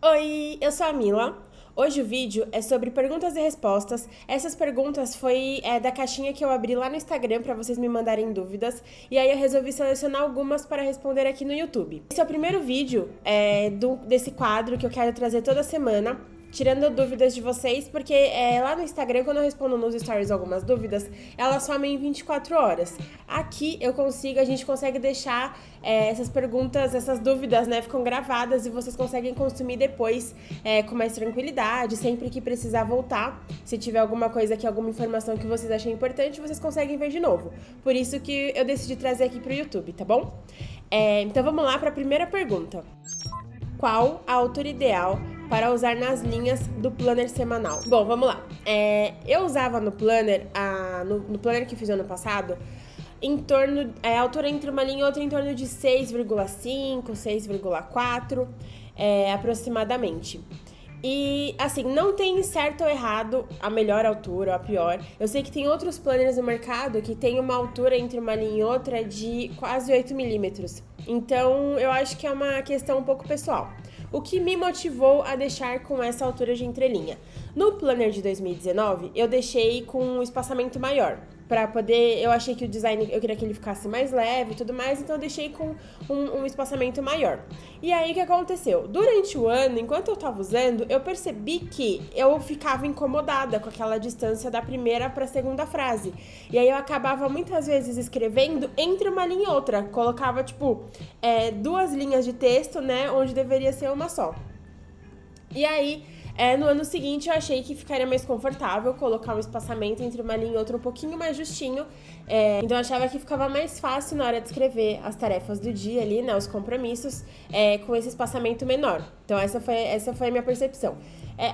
Oi, eu sou a Mila. Hoje o vídeo é sobre perguntas e respostas. Essas perguntas foi da caixinha que eu abri lá no Instagram para vocês me mandarem dúvidas. E aí eu resolvi selecionar algumas para responder aqui no YouTube. Esse é o primeiro vídeo desse quadro que eu quero trazer toda semana, tirando dúvidas de vocês, porque lá no Instagram, quando eu respondo nos stories algumas dúvidas, elas somem em 24 horas. Aqui a gente consegue deixar essas perguntas, essas dúvidas, né, ficam gravadas e vocês conseguem consumir depois com mais tranquilidade, sempre que precisar voltar. Se tiver alguma coisa aqui, alguma informação que vocês achem importante, vocês conseguem ver de novo. Por isso que eu decidi trazer aqui pro YouTube, tá bom? Então vamos lá para a primeira pergunta. Qual a altura ideal para usar nas linhas do planner semanal? Bom, vamos lá. Eu usava no planner, no planner que fiz ano passado, a altura entre uma linha e outra em torno de 6,5, 6,4 aproximadamente. E, assim, não tem certo ou errado a melhor altura ou a pior. Eu sei que tem outros planners no mercado que tem uma altura entre uma linha e outra de quase 8 milímetros. Então, eu acho que é uma questão um pouco pessoal. O que me motivou a deixar com essa altura de entrelinha? No planner de 2019, eu deixei com um espaçamento maior. Eu achei que o design, eu queria que ele ficasse mais leve e tudo mais, então eu deixei com um espaçamento maior. E aí, o que aconteceu? Durante o ano, enquanto eu tava usando, eu percebi que eu ficava incomodada com aquela distância da primeira para a segunda frase. E aí, eu acabava muitas vezes escrevendo entre uma linha e outra. Colocava, duas linhas de texto, né, onde deveria ser uma só. E aí, no ano seguinte, eu achei que ficaria mais confortável colocar um espaçamento entre uma linha e outra um pouquinho mais justinho. Então, eu achava que ficava mais fácil na hora de escrever as tarefas do dia ali, né, os compromissos, com esse espaçamento menor. Então, essa foi a minha percepção.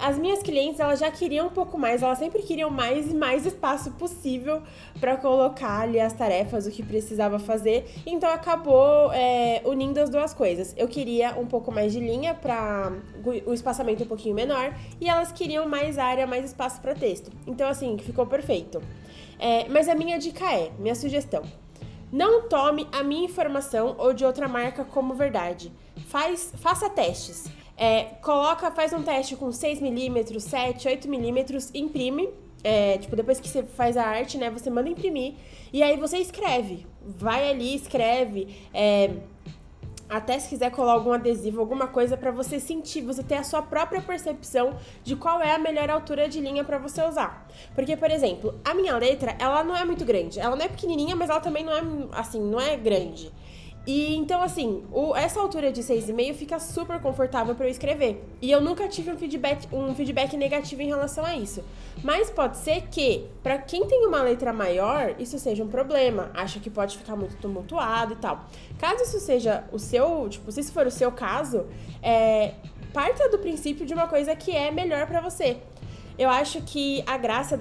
As minhas clientes, elas já queriam um pouco mais, elas sempre queriam mais e mais espaço possível para colocar ali as tarefas, o que precisava fazer. Então, acabou unindo as duas coisas. Eu queria um pouco mais de linha para o espaçamento um pouquinho menor e elas queriam mais área, mais espaço para texto. Então, assim, ficou perfeito. Mas a minha dica minha sugestão: não tome a minha informação ou de outra marca como verdade. Faça testes. Faz um teste com 6mm, 7, 8mm, imprime. Depois que você faz a arte, né, você manda imprimir. E aí você escreve. Vai ali, escreve. Até se quiser colar algum adesivo, alguma coisa pra você sentir, você ter a sua própria percepção de qual é a melhor altura de linha pra você usar. Porque, por exemplo, a minha letra, ela não é muito grande. Ela não é pequenininha, mas ela também não é, assim, não é grande. E então, assim, essa altura de 6,5 fica super confortável para eu escrever. E eu nunca tive um feedback negativo em relação a isso. Mas pode ser que, para quem tem uma letra maior, isso seja um problema. Acha que pode ficar muito tumultuado e tal. Caso isso seja o seu, se isso for o seu caso, parta do princípio de uma coisa que é melhor para você. Eu acho que a graça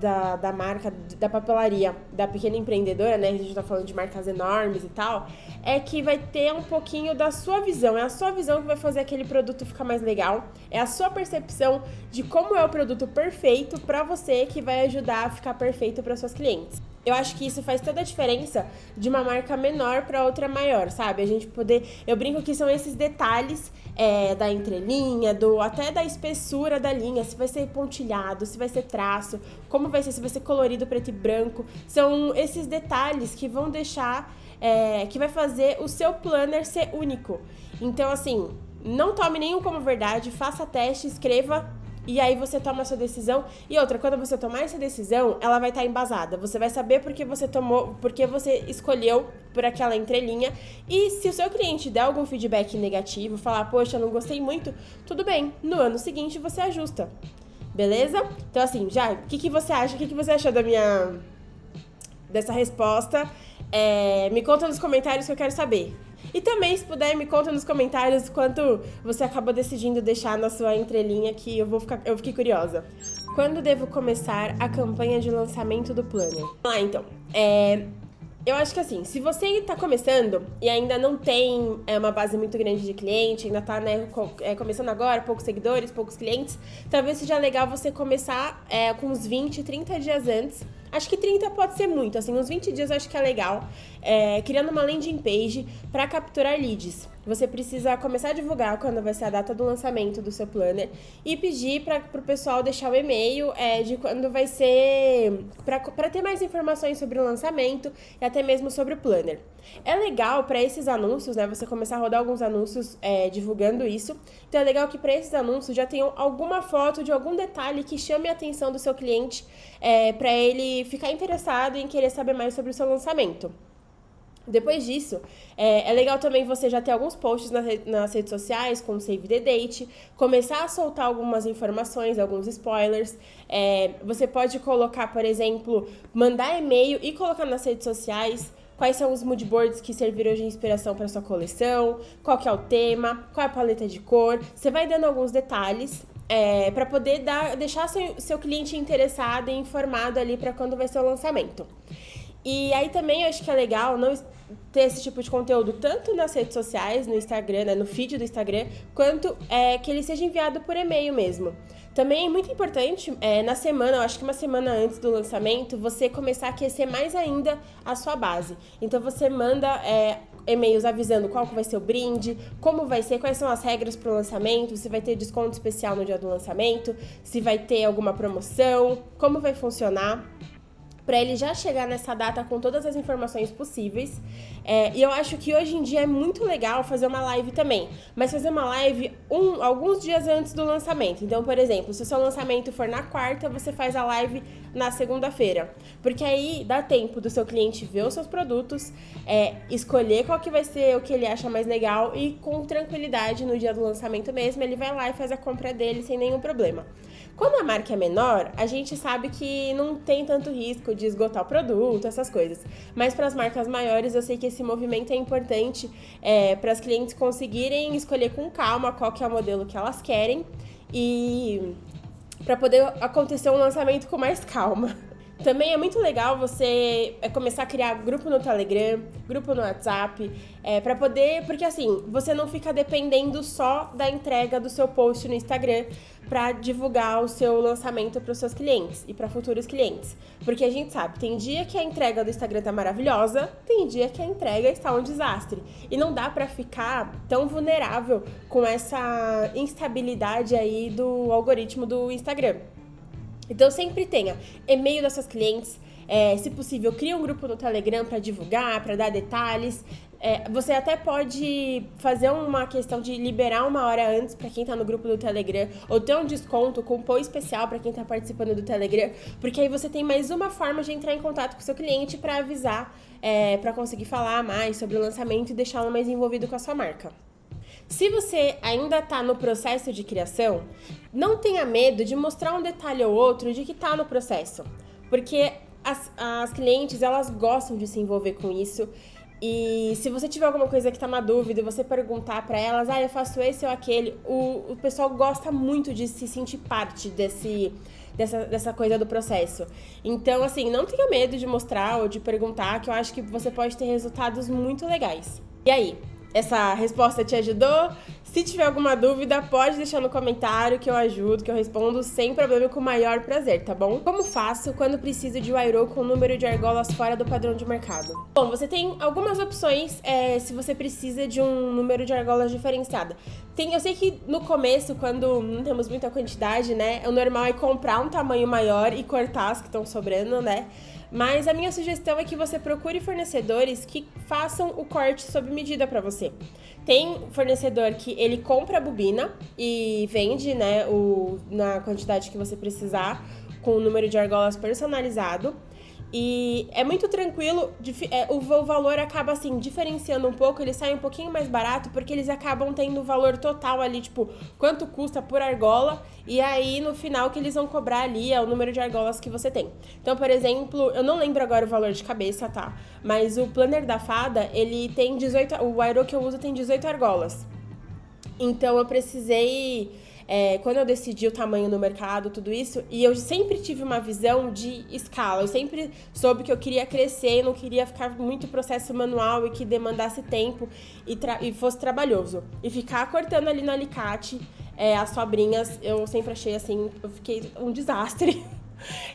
da marca, da papelaria, da pequena empreendedora, né? A gente tá falando de marcas enormes e tal, é que vai ter um pouquinho da sua visão. É a sua visão que vai fazer aquele produto ficar mais legal. É a sua percepção de como é o produto perfeito pra você que vai ajudar a ficar perfeito para suas clientes. Eu acho que isso faz toda a diferença de uma marca menor para outra maior, sabe? A gente poder... Eu brinco que são esses detalhes da entrelinha, até da espessura da linha, se vai ser pontilhado, se vai ser traço, como vai ser, se vai ser colorido, preto e branco. São esses detalhes que vão deixar... que vai fazer o seu planner ser único. Então, assim, não tome nenhum como verdade, faça teste, escreva... E aí você toma a sua decisão. E outra, quando você tomar essa decisão, ela vai estar embasada. Você vai saber porque você escolheu por aquela entrelinha. E se o seu cliente der algum feedback negativo, falar, poxa, eu não gostei muito, tudo bem. No ano seguinte você ajusta. Beleza? Então, assim, o que você acha? O que você achou dessa resposta? Me conta nos comentários que eu quero saber. E também, se puder, me conta nos comentários quanto você acabou decidindo deixar na sua entrelinha, que eu fiquei curiosa. Quando devo começar a campanha de lançamento do planner? Vamos lá, então. Eu acho que assim, se você está começando e ainda não tem uma base muito grande de cliente, ainda está começando agora, poucos seguidores, poucos clientes, talvez seja legal você começar com uns 20, 30 dias antes, Acho que 30 pode ser muito, assim, uns 20 dias eu acho que é legal. Criando uma landing page para capturar leads. Você precisa começar a divulgar quando vai ser a data do lançamento do seu planner e pedir para o pessoal deixar o e-mail de quando vai ser, para ter mais informações sobre o lançamento e até mesmo sobre o planner. É legal para esses anúncios, né, você começar a rodar alguns anúncios divulgando isso. Então é legal que para esses anúncios já tenham alguma foto de algum detalhe que chame a atenção do seu cliente para ele ficar interessado em querer saber mais sobre o seu lançamento. Depois disso, é legal também você já ter alguns posts nas redes sociais, com Save the Date, começar a soltar algumas informações, alguns spoilers. Você pode colocar, por exemplo, mandar e-mail e colocar nas redes sociais quais são os moodboards que serviram de inspiração para sua coleção, qual que é o tema, qual é a paleta de cor. Você vai dando alguns detalhes para poder deixar seu cliente interessado e informado ali para quando vai ser o lançamento. E aí também eu acho que é legal não ter esse tipo de conteúdo tanto nas redes sociais, no Instagram, né, no feed do Instagram, quanto que ele seja enviado por e-mail mesmo. Também é muito importante, na semana, eu acho que uma semana antes do lançamento, você começar a aquecer mais ainda a sua base. Então você manda e-mails avisando qual que vai ser o brinde, como vai ser, quais são as regras para o lançamento, se vai ter desconto especial no dia do lançamento, se vai ter alguma promoção, como vai funcionar, para ele já chegar nessa data com todas as informações possíveis. E eu acho que hoje em dia é muito legal fazer uma live também, mas fazer uma live alguns dias antes do lançamento. Então, por exemplo, se o seu lançamento for na quarta, você faz a live na segunda-feira, porque aí dá tempo do seu cliente ver os seus produtos, escolher qual que vai ser o que ele acha mais legal e com tranquilidade no dia do lançamento mesmo, ele vai lá e faz a compra dele sem nenhum problema. Quando a marca é menor, a gente sabe que não tem tanto risco de esgotar o produto, essas coisas. Mas para as marcas maiores, eu sei que esse movimento é importante para as clientes conseguirem escolher com calma qual que é o modelo que elas querem e para poder acontecer um lançamento com mais calma. Também é muito legal você começar a criar grupo no Telegram, grupo no WhatsApp, para poder... Porque assim, você não fica dependendo só da entrega do seu post no Instagram para divulgar o seu lançamento para os seus clientes e para futuros clientes. Porque a gente sabe, tem dia que a entrega do Instagram tá maravilhosa, tem dia que a entrega está um desastre. E não dá para ficar tão vulnerável com essa instabilidade aí do algoritmo do Instagram. Então, sempre tenha e-mail das suas clientes, se possível, crie um grupo no Telegram para divulgar, para dar detalhes. Você até pode fazer uma questão de liberar uma hora antes para quem está no grupo do Telegram, ou ter um desconto, cupom especial para quem está participando do Telegram, porque aí você tem mais uma forma de entrar em contato com o seu cliente para avisar, para conseguir falar mais sobre o lançamento e deixá-lo mais envolvido com a sua marca. Se você ainda está no processo de criação, não tenha medo de mostrar um detalhe ou outro de que está no processo, porque as clientes, elas gostam de se envolver com isso. E se você tiver alguma coisa que tá uma dúvida e você perguntar pra elas, eu faço esse ou aquele, o pessoal gosta muito de se sentir parte dessa coisa do processo. Então, assim, não tenha medo de mostrar ou de perguntar, que eu acho que você pode ter resultados muito legais. E aí? Essa resposta te ajudou? Se tiver alguma dúvida, pode deixar no comentário que eu ajudo, que eu respondo sem problema e com o maior prazer, tá bom? Como faço quando preciso de Wiro com número de argolas fora do padrão de mercado? Bom, você tem algumas opções se você precisa de um número de argolas diferenciado. Eu sei que no começo, quando não temos muita quantidade, né, o normal é comprar um tamanho maior e cortar as que estão sobrando, né? Mas a minha sugestão é que você procure fornecedores que façam o corte sob medida para você. Tem fornecedor que ele compra a bobina e vende, né, na quantidade que você precisar, com o número de argolas personalizado. E é muito tranquilo, o valor acaba assim, diferenciando um pouco, ele sai um pouquinho mais barato, porque eles acabam tendo o valor total ali, tipo, quanto custa por argola, e aí no final que eles vão cobrar ali é o número de argolas que você tem. Então, por exemplo, eu não lembro agora o valor de cabeça, tá? Mas o planner da fada, ele tem 18, o Wiro que eu uso tem 18 argolas. Então eu precisei... quando eu decidi o tamanho no mercado, tudo isso, e eu sempre tive uma visão de escala, eu sempre soube que eu queria crescer, não queria ficar muito processo manual e que demandasse tempo e fosse trabalhoso. E ficar cortando ali no alicate as sobrinhas, eu sempre achei assim, eu fiquei um desastre.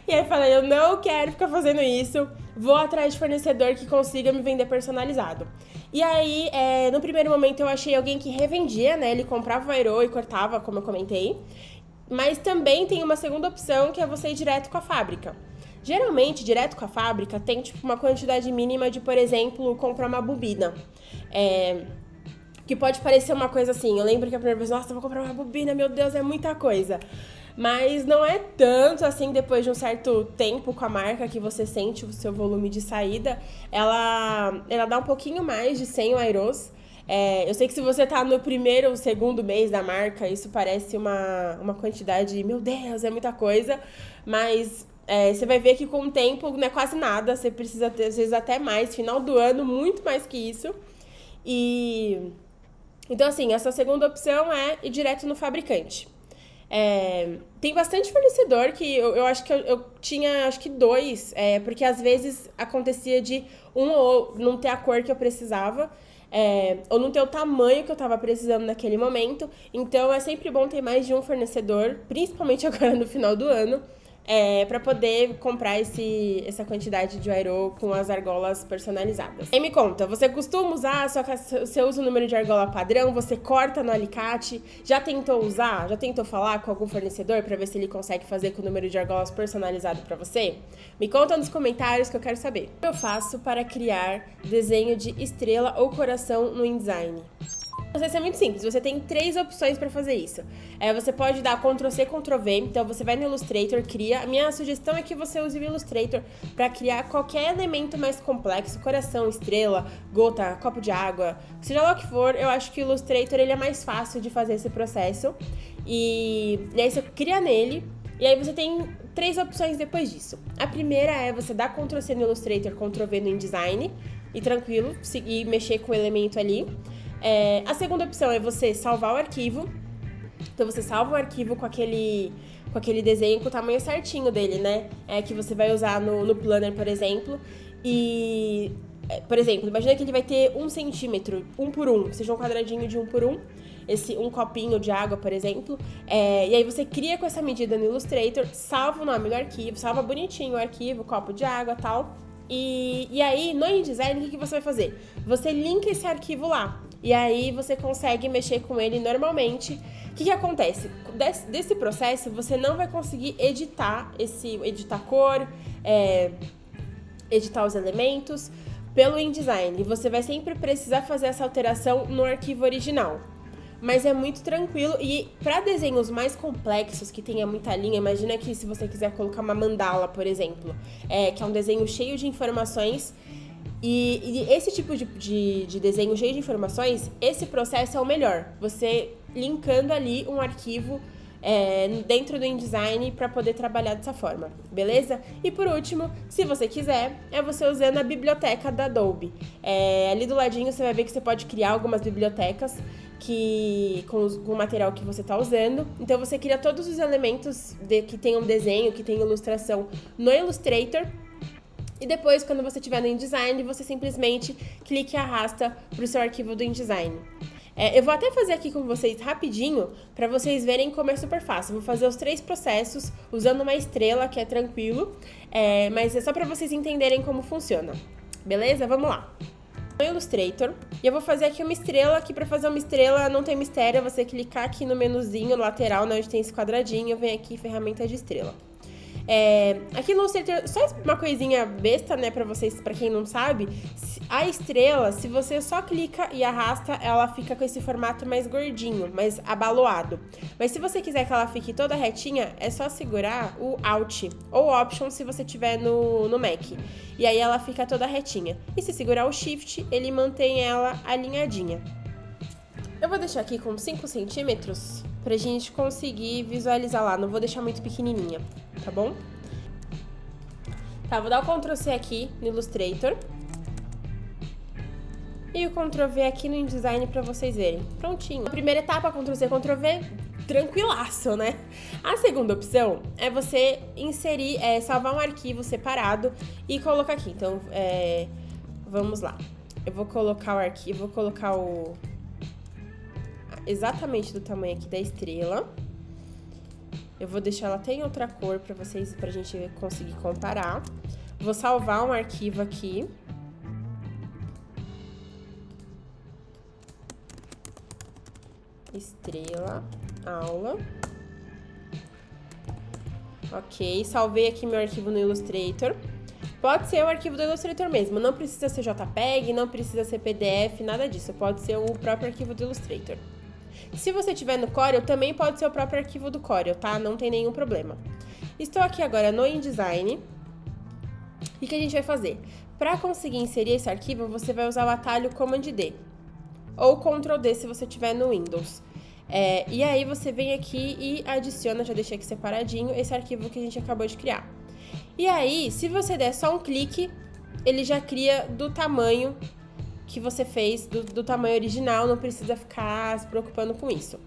E aí eu falei, eu não quero ficar fazendo isso, vou atrás de fornecedor que consiga me vender personalizado. E aí, no primeiro momento eu achei alguém que revendia, né? Ele comprava o aerô e cortava, como eu comentei. Mas também tem uma segunda opção, que é você ir direto com a fábrica. Geralmente, direto com a fábrica, tem tipo uma quantidade mínima de, por exemplo, comprar uma bobina. Que pode parecer uma coisa assim, eu lembro que a primeira vez, nossa, eu vou comprar uma bobina, meu Deus, é muita coisa. Mas não é tanto assim, depois de um certo tempo com a marca que você sente o seu volume de saída, ela dá um pouquinho mais de 100 aeros. Eu sei que se você tá no primeiro ou segundo mês da marca, isso parece uma quantidade, meu Deus, é muita coisa, mas você vai ver que com o tempo não é quase nada, você precisa ter, às vezes até mais, final do ano, muito mais que isso. Então, assim, essa segunda opção é ir direto no fabricante. Tem bastante fornecedor que eu acho que eu tinha, acho que 2, porque às vezes acontecia de um ou não ter a cor que eu precisava, ou não ter o tamanho que eu tava precisando naquele momento. Então é sempre bom ter mais de um fornecedor, principalmente agora no final do ano, para poder comprar essa quantidade de aerô com as argolas personalizadas. E me conta, você costuma usar, só que você usa o número de argola padrão, você corta no alicate, já tentou usar, já tentou falar com algum fornecedor para ver se ele consegue fazer com o número de argolas personalizado para você? Me conta nos comentários que eu quero saber. O que eu faço para criar desenho de estrela ou coração no InDesign? Vai ser muito simples, você tem 3 opções para fazer isso. Você pode dar Ctrl+C, Ctrl+V, então você vai no Illustrator, cria. A minha sugestão é que você use o Illustrator para criar qualquer elemento mais complexo, coração, estrela, gota, copo de água, seja lá o que for. Eu acho que o Illustrator ele é mais fácil de fazer esse processo. E aí você cria nele, e aí você tem 3 opções depois disso. A primeira é você dar Ctrl+C no Illustrator, Ctrl+V no InDesign, e tranquilo, seguir mexer com o elemento ali. A segunda opção é você salvar o arquivo. Então você salva o arquivo com aquele desenho com o tamanho certinho dele, né? Que você vai usar no Planner, por exemplo. E, por exemplo, imagina que ele vai ter 1 centímetro, 1 por 1, seja um quadradinho de 1 por 1, um copinho de água, por exemplo. E aí você cria com essa medida no Illustrator, salva o nome do arquivo, salva bonitinho o arquivo, copo de água e tal. E aí, no InDesign, o que você vai fazer? Você linka esse arquivo lá. E aí você consegue mexer com ele normalmente. O que acontece? Desse processo, você não vai conseguir editar cor, editar os elementos pelo InDesign. E você vai sempre precisar fazer essa alteração no arquivo original. Mas é muito tranquilo. E para desenhos mais complexos, que tenha muita linha, imagina que se você quiser colocar uma mandala, por exemplo, que é um desenho cheio de informações. E esse tipo de desenho cheio de informações, esse processo é o melhor. Você linkando ali um arquivo dentro do InDesign para poder trabalhar dessa forma, beleza? E por último, se você quiser, você usando a biblioteca da Adobe. Ali do ladinho você vai ver que você pode criar algumas bibliotecas com o material que você está usando. Então você cria todos os elementos que tem um desenho, que tem ilustração no Illustrator. E depois, quando você estiver no InDesign, você simplesmente clica e arrasta para o seu arquivo do InDesign. Eu vou até fazer aqui com vocês rapidinho, para vocês verem como é super fácil. Eu vou fazer os 3 processos usando uma estrela, que é tranquilo, mas é só para vocês entenderem como funciona. Beleza? Vamos lá. No Illustrator, e eu vou fazer aqui uma estrela, que para fazer uma estrela não tem mistério, é você clicar aqui no menuzinho lateral, né, onde tem esse quadradinho, vem aqui ferramenta de estrela. Aqui no Illustrator, só uma coisinha besta, né, pra vocês, pra quem não sabe, a estrela, se você só clica e arrasta, ela fica com esse formato mais gordinho, mais abaloado. Mas se você quiser que ela fique toda retinha, é só segurar o Alt ou Option se você tiver no Mac. E aí ela fica toda retinha. E se segurar o Shift, ele mantém ela alinhadinha. Eu vou deixar aqui com 5 centímetros pra gente conseguir visualizar lá, não vou deixar muito pequenininha, tá bom? Tá, vou dar o Ctrl+C aqui no Illustrator e o Ctrl+V aqui no InDesign pra vocês verem. Prontinho. A primeira etapa, Ctrl+C, Ctrl+V, tranquilaço, né? A segunda opção é você inserir, salvar um arquivo separado e colocar aqui. Então, vamos lá. Eu vou colocar o arquivo, vou colocar exatamente do tamanho aqui da estrela. Eu vou deixar ela até em outra cor pra gente conseguir comparar. Vou salvar um arquivo aqui. Estrela, aula. Ok, salvei aqui meu arquivo no Illustrator. Pode ser o arquivo do Illustrator mesmo, não precisa ser JPEG, não precisa ser PDF, nada disso. Pode ser o próprio arquivo do Illustrator. Se você tiver no Corel, também pode ser o próprio arquivo do Corel, tá? Não tem nenhum problema. Estou aqui agora no InDesign. O que a gente vai fazer? Para conseguir inserir esse arquivo, você vai usar o atalho Command D ou Ctrl D se você tiver no Windows. E aí você vem aqui e adiciona, já deixei aqui separadinho, esse arquivo que a gente acabou de criar. E aí, se você der só um clique, ele já cria do tamanho que você fez, do tamanho original, não precisa ficar se preocupando com isso.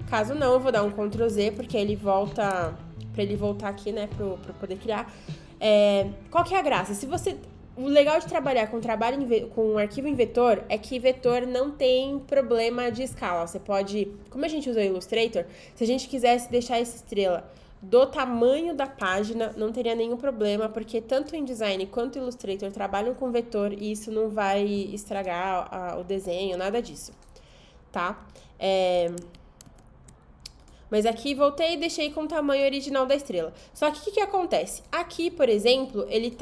Caso não, eu vou dar um Ctrl Z, porque ele volta, para ele voltar aqui, né, para poder criar. Qual que é a graça? O legal de trabalhar com um arquivo em vetor é que vetor não tem problema de escala. Você pode, como a gente usa o Illustrator, se a gente quisesse deixar essa estrela do tamanho da página, não teria nenhum problema, porque tanto o InDesign quanto o Illustrator trabalham com vetor e isso não vai estragar o desenho, nada disso, tá? Mas aqui voltei e deixei com o tamanho original da estrela. Só que o que acontece? Aqui, por exemplo, ele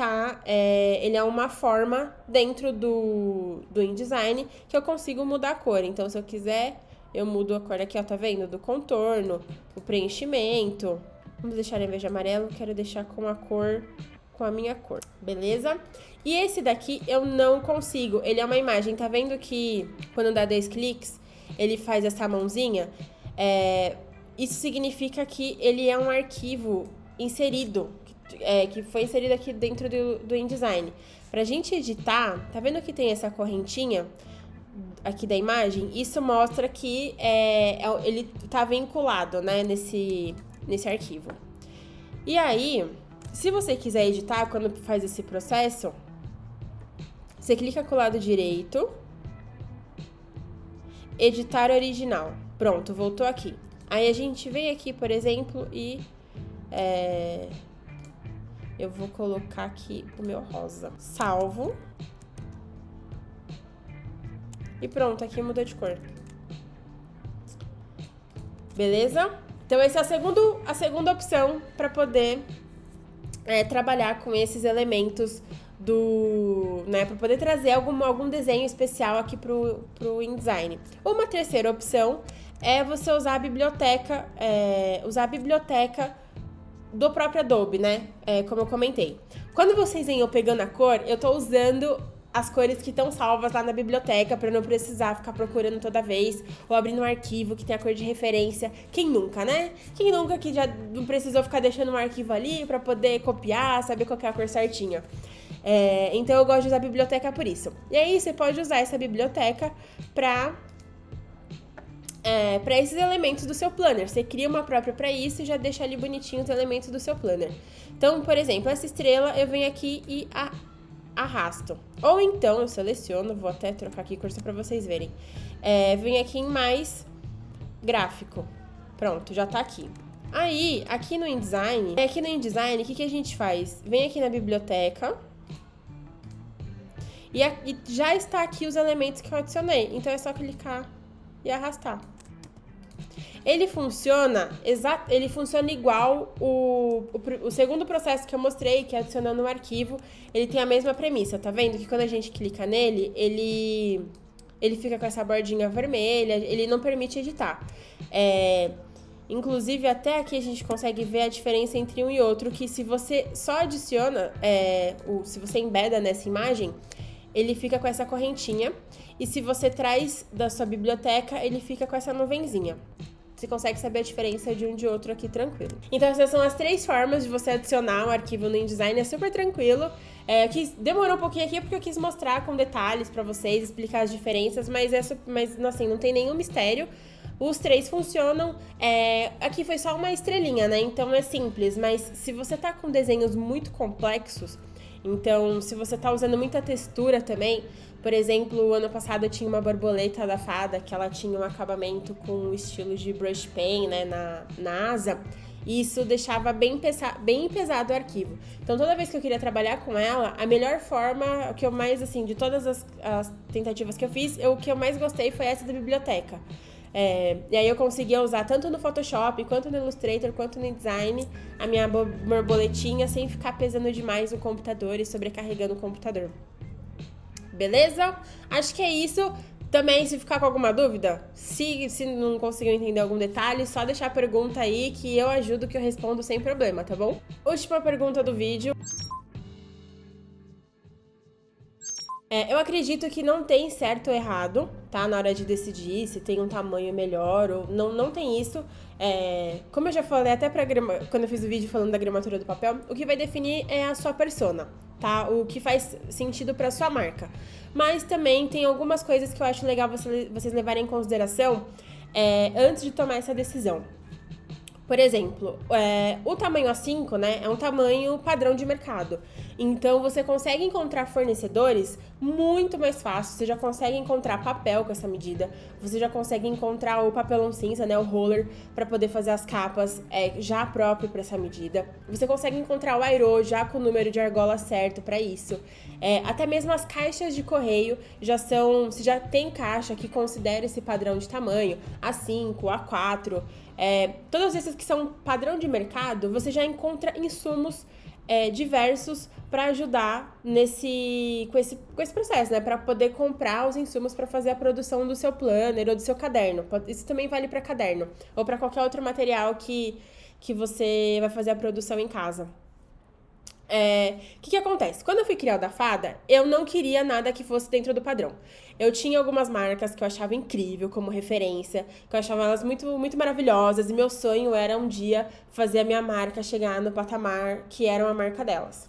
é uma forma dentro do InDesign que eu consigo mudar a cor. Então, se eu quiser, eu mudo a cor aqui, ó, tá vendo? Do contorno, o preenchimento. Vamos deixar em vez de amarelo, quero deixar com a minha cor, beleza? E esse daqui eu não consigo, ele é uma imagem, tá vendo que quando dá 10 cliques, ele faz essa mãozinha? Isso significa que ele é um arquivo inserido, que foi inserido aqui dentro do InDesign. Pra gente editar, tá vendo que tem essa correntinha aqui da imagem? Isso mostra que ele tá vinculado, né, nesse arquivo. E aí, se você quiser editar, quando faz esse processo, você clica com o lado direito, editar original. Pronto, voltou aqui. Aí a gente vem aqui, por exemplo, e eu vou colocar aqui o meu rosa. Salvo. E pronto, aqui mudou de cor. Beleza? Então, essa é a segunda opção para poder trabalhar com esses elementos para poder trazer algum desenho especial aqui pro InDesign. Uma terceira opção é você usar a biblioteca, do próprio Adobe, né? Como eu comentei. Quando vocês vêm eu pegando a cor, eu tô usando as cores que estão salvas lá na biblioteca para não precisar ficar procurando toda vez ou abrindo um arquivo que tem a cor de referência. Quem nunca, né? Quem nunca que já não precisou ficar deixando um arquivo ali para poder copiar, saber qual que é a cor certinha. Então eu gosto de usar a biblioteca por isso. E aí você pode usar essa biblioteca para esses elementos do seu planner. Você cria uma própria para isso e já deixa ali bonitinho os elementos do seu planner. Então, por exemplo, essa estrela eu venho aqui e arrasto. Ou então eu seleciono, vou até trocar aqui cursor para vocês verem. Venho aqui em mais gráfico. Pronto, já tá aqui. Aí, aqui no InDesign, o que a gente faz? Vem aqui na biblioteca e já está aqui os elementos que eu adicionei. Então é só clicar e arrastar. Ele funciona igual o segundo processo que eu mostrei, que é adicionando um arquivo. Ele tem a mesma premissa, tá vendo? Que quando a gente clica nele, ele fica com essa bordinha vermelha, ele não permite editar. Inclusive, até aqui a gente consegue ver a diferença entre um e outro, que se você só adiciona, se você embeda nessa imagem, ele fica com essa correntinha. E se você traz da sua biblioteca, ele fica com essa nuvenzinha. Você consegue saber a diferença de um de outro aqui tranquilo. Então, essas são as 3 formas de você adicionar um arquivo no InDesign. É super tranquilo. Demorou um pouquinho aqui porque eu quis mostrar com detalhes pra vocês, explicar as diferenças, mas assim, não tem nenhum mistério. Os 3 funcionam. Aqui foi só uma estrelinha, né? Então é simples, mas se você tá com desenhos muito complexos, então se você tá usando muita textura também, por exemplo, o ano passado eu tinha uma borboleta da fada, que ela tinha um acabamento com o estilo de brush pen, né, na asa. E isso deixava bem pesado o arquivo. Então, toda vez que eu queria trabalhar com ela, a melhor forma, o que eu mais, assim, de todas as tentativas que eu fiz, o que eu mais gostei foi essa da biblioteca. E aí eu conseguia usar tanto no Photoshop, quanto no Illustrator, quanto no InDesign, a minha borboletinha sem ficar pesando demais o computador e sobrecarregando o computador. Beleza? Acho que é isso. Também, se ficar com alguma dúvida, se não conseguiu entender algum detalhe, só deixar a pergunta aí que eu ajudo, que eu respondo sem problema, tá bom? Última pergunta do vídeo. Eu acredito que não tem certo ou errado, tá? Na hora de decidir se tem um tamanho melhor ou... Não tem isso. Como eu já falei até quando eu fiz o vídeo falando da gramatura do papel, o que vai definir é a sua persona, tá? O que faz sentido pra sua marca. Mas também tem algumas coisas que eu acho legal vocês levarem em consideração antes de tomar essa decisão. Por exemplo, o tamanho A5, né, é um tamanho padrão de mercado. Então, você consegue encontrar fornecedores muito mais fácil. Você já consegue encontrar papel com essa medida. Você já consegue encontrar o papelão cinza, né, o roller, para poder fazer as capas já próprio para essa medida. Você consegue encontrar o airô já com o número de argola certo para isso. Até mesmo as caixas de correio se já tem caixa que considera esse padrão de tamanho, A5, A4... todos esses que são padrão de mercado, você já encontra insumos diversos para ajudar com esse processo, né? Para poder comprar os insumos para fazer a produção do seu planner ou do seu caderno. Isso também vale para caderno ou para qualquer outro material que você vai fazer a produção em casa. O que acontece? Quando eu fui criar o da Fada, eu não queria nada que fosse dentro do padrão. Eu tinha algumas marcas que eu achava incrível como referência, que eu achava elas muito, muito maravilhosas, e meu sonho era um dia fazer a minha marca chegar no patamar que era uma marca delas.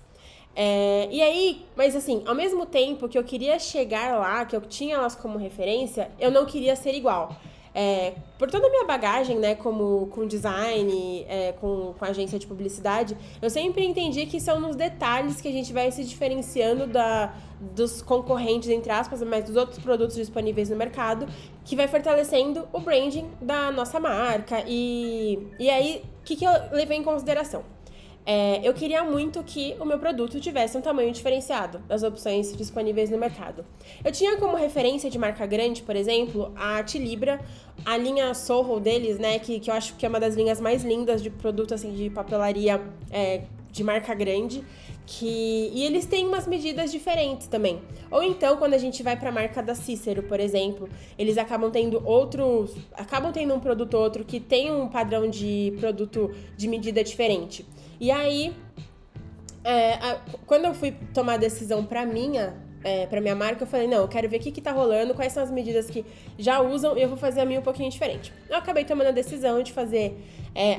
E aí, mas assim, ao mesmo tempo que eu queria chegar lá, que eu tinha elas como referência, eu não queria ser igual. Por toda a minha bagagem, né, com design, com agência de publicidade, eu sempre entendi que são nos detalhes que a gente vai se diferenciando dos concorrentes, entre aspas, mas dos outros produtos disponíveis no mercado, que vai fortalecendo o branding da nossa marca. E aí, o que eu levei em consideração? Eu queria muito que o meu produto tivesse um tamanho diferenciado das opções disponíveis no mercado. Eu tinha como referência de marca grande, por exemplo, a Tilibra, a linha Soho deles, né, que eu acho que é uma das linhas mais lindas de produto assim, de papelaria de marca grande, e eles têm umas medidas diferentes também. Ou então, quando a gente vai para a marca da Cícero, por exemplo, eles acabam tendo um produto ou outro que tem um padrão de produto de medida diferente. E aí, quando eu fui tomar a decisão pra minha marca, eu falei, não, eu quero ver o que tá rolando, quais são as medidas que já usam, e eu vou fazer a minha um pouquinho diferente. Eu acabei tomando a decisão de fazer,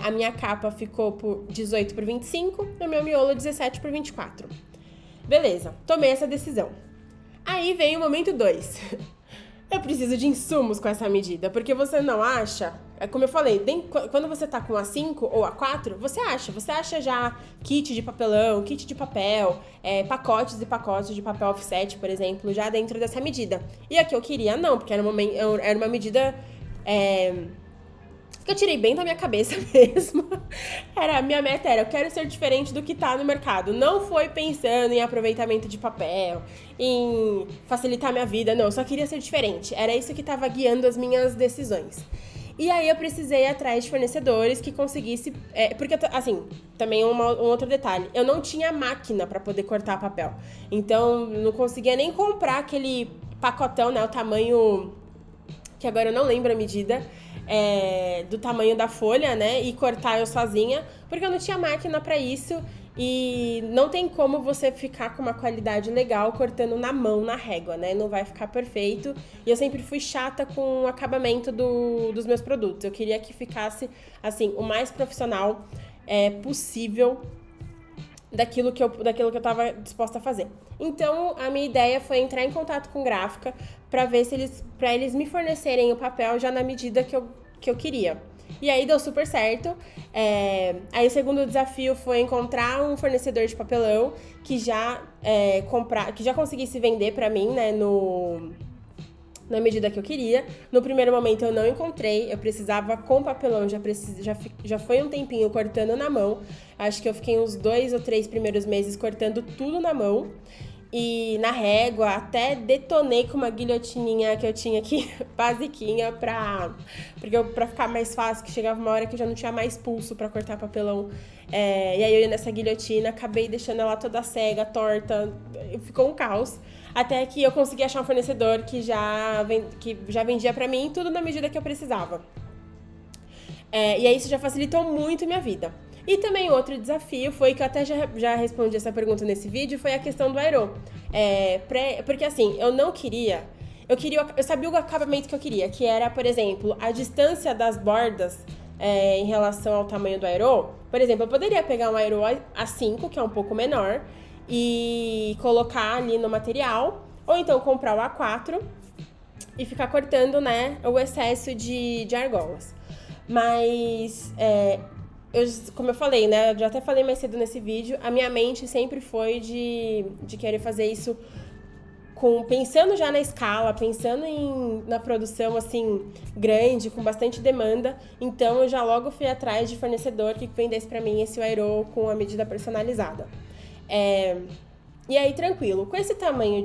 a minha capa ficou por 18 por 25, e o meu miolo 17 por 24. Beleza, tomei essa decisão. Aí vem o momento 2. Eu preciso de insumos com essa medida, porque você não acha... Como eu falei, quando você tá com A5 ou A4, você acha já kit de papelão, kit de papel, pacotes e pacotes de papel offset, por exemplo, já dentro dessa medida. E aqui eu queria não, porque era uma medida que eu tirei bem da minha cabeça mesmo. A minha meta era, eu quero ser diferente do que tá no mercado. Não foi pensando em aproveitamento de papel, em facilitar minha vida, não. Eu só queria ser diferente. Era isso que tava guiando as minhas decisões. E aí eu precisei ir atrás de fornecedores que conseguisse... porque, assim, também um outro detalhe. Eu não tinha máquina para poder cortar papel. Então, não conseguia nem comprar aquele pacotão, né? O tamanho... que agora eu não lembro a medida. Do tamanho da folha, né? E cortar eu sozinha. Porque eu não tinha máquina para isso. E não tem como você ficar com uma qualidade legal cortando na mão, na régua, né? Não vai ficar perfeito. E eu sempre fui chata com o acabamento dos meus produtos. Eu queria que ficasse, assim, o mais profissional possível daquilo que eu estava disposta a fazer. Então, a minha ideia foi entrar em contato com gráfica para ver para eles me fornecerem o papel já na medida que eu queria. E aí deu super certo. Aí o segundo desafio foi encontrar um fornecedor de papelão que já conseguisse vender para mim, né, na medida que eu queria. No primeiro momento eu não encontrei, eu precisava com papelão, já foi um tempinho cortando na mão. Acho que eu fiquei uns 2 ou 3 primeiros meses cortando tudo na mão. E na régua, até detonei com uma guilhotininha que eu tinha aqui, basiquinha, pra ficar mais fácil, que chegava uma hora que eu já não tinha mais pulso pra cortar papelão. E aí eu ia nessa guilhotina, acabei deixando ela toda cega, torta, ficou um caos. Até que eu consegui achar um fornecedor que já vendia pra mim tudo na medida que eu precisava. E aí isso já facilitou muito minha vida. E também outro desafio foi, que eu até já respondi essa pergunta nesse vídeo, foi a questão do aerô. Porque assim, eu sabia o acabamento que eu queria, que era, por exemplo, a distância das bordas em relação ao tamanho do aerô. Por exemplo, eu poderia pegar um aerô A5, que é um pouco menor, e colocar ali no material, ou então comprar o A4 e ficar cortando, né, o excesso de argolas. Mas, como eu falei, né, eu já até falei mais cedo nesse vídeo, a minha mente sempre foi de querer fazer isso pensando já na escala, pensando na produção, assim, grande, com bastante demanda. Então, eu já logo fui atrás de fornecedor que vendesse pra mim esse aerô com a medida personalizada. E aí, tranquilo. Com esse tamanho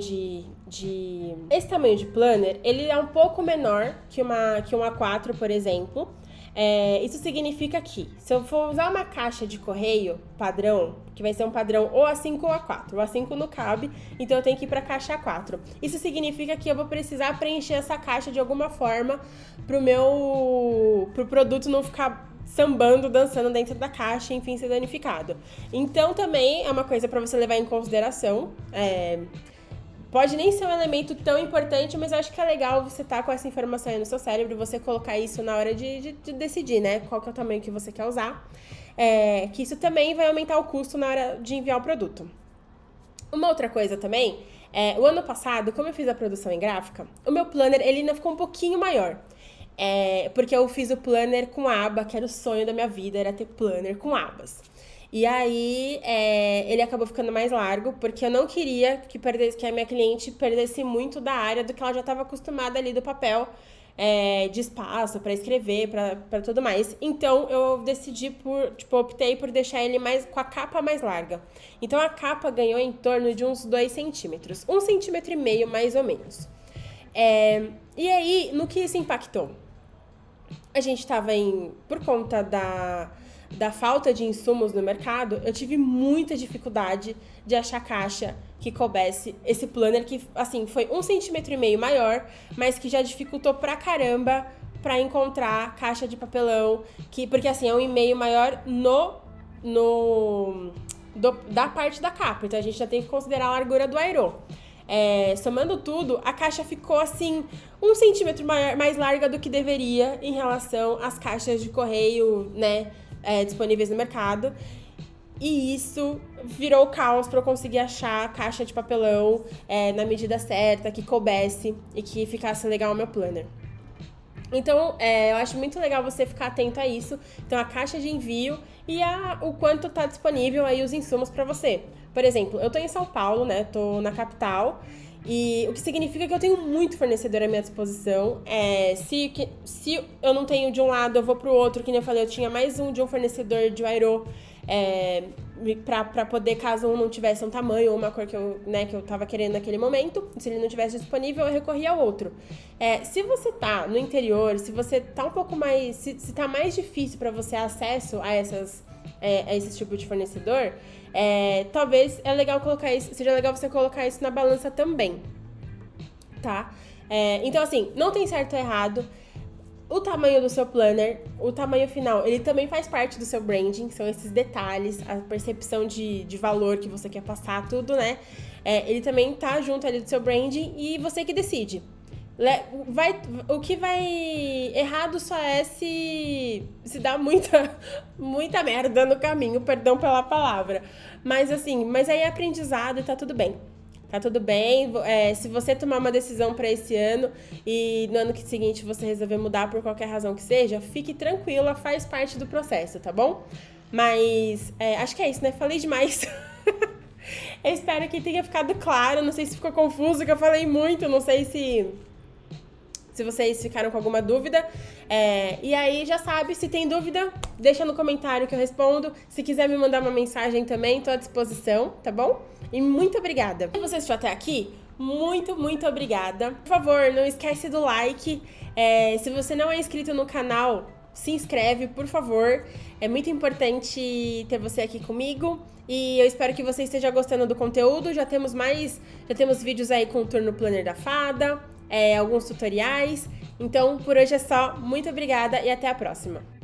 esse tamanho de planner, ele é um pouco menor que um A4, por exemplo. Isso significa que, se eu for usar uma caixa de correio padrão, que vai ser um padrão ou A5 ou A4, o A5 não cabe, então eu tenho que ir para a caixa A4. Isso significa que eu vou precisar preencher essa caixa de alguma forma pro produto não ficar sambando, dançando dentro da caixa e, enfim, ser danificado. Então, também é uma coisa para você levar em consideração. Pode nem ser um elemento tão importante, mas eu acho que é legal você estar com essa informação aí no seu cérebro, você colocar isso na hora de decidir, né? Qual que é o tamanho que você quer usar. Que isso também vai aumentar o custo na hora de enviar o produto. Uma outra coisa também, o ano passado, como eu fiz a produção em gráfica, o meu planner, ele ainda ficou um pouquinho maior. Porque eu fiz o planner com aba, que era o sonho da minha vida, era ter planner com abas. E aí, ele acabou ficando mais largo, porque eu não queria que a minha cliente perdesse muito da área do que ela já estava acostumada ali do papel, de espaço para escrever, para tudo mais. Então, eu decidi optei por deixar ele com a capa mais larga. Então, a capa ganhou em torno de uns 2 centímetros, 1,5 centímetros mais ou menos. E aí, no que isso impactou? A gente estava por conta da falta de insumos no mercado, eu tive muita dificuldade de achar caixa que coubesse esse planner que, assim, foi 1,5 centímetros maior, mas que já dificultou pra caramba pra encontrar caixa de papelão, porque assim, é 1,5 maior da parte da capa, então a gente já tem que considerar a largura do aerô. Somando tudo, a caixa ficou assim 1 centímetro mais larga do que deveria em relação às caixas de correio, né, disponíveis no mercado. E isso virou caos para eu conseguir achar a caixa de papelão na medida certa, que coubesse e que ficasse legal o meu planner. Então, eu acho muito legal você ficar atento a isso. Então, a caixa de envio e o quanto está disponível aí os insumos para você. Por exemplo, eu tô em São Paulo, né? Tô na capital. E o que significa que eu tenho muito fornecedor à minha disposição. Se eu não tenho de um lado, eu vou pro outro. Que nem eu falei, eu tinha mais de um fornecedor de aerô. Pra poder, caso um não tivesse um tamanho ou uma cor que eu tava querendo naquele momento, se ele não tivesse disponível, eu recorria ao outro. Se você tá no interior, se você tá um pouco mais... Se tá mais difícil para você acesso a esse tipo de fornecedor, talvez seja legal você colocar isso na balança também, tá? Então, assim, não tem certo ou errado. O tamanho do seu planner, o tamanho final, ele também faz parte do seu branding, são esses detalhes, a percepção de valor que você quer passar, tudo, né? Ele também tá junto ali do seu branding e você que decide. O que vai errado só se dá muita merda no caminho, perdão pela palavra. Mas aí é aprendizado e tá tudo bem. Tá tudo bem, se você tomar uma decisão para esse ano e no ano seguinte você resolver mudar por qualquer razão que seja, fique tranquila, faz parte do processo, tá bom? Mas acho que é isso, né? Falei demais. Eu espero que tenha ficado claro, não sei se ficou confuso, que eu falei muito, não sei se se vocês ficaram com alguma dúvida. E aí já sabe, se tem dúvida, deixa no comentário que eu respondo. Se quiser me mandar uma mensagem também, tô à disposição, tá bom? E muito obrigada. Se você assistiu até aqui, muito, muito obrigada. Por favor, não esquece do like. Se você não é inscrito no canal, se inscreve, por favor. É muito importante ter você aqui comigo. E eu espero que você esteja gostando do conteúdo. Já temos vídeos aí com o turno planner da fada, alguns tutoriais. Então, por hoje é só. Muito obrigada e até a próxima.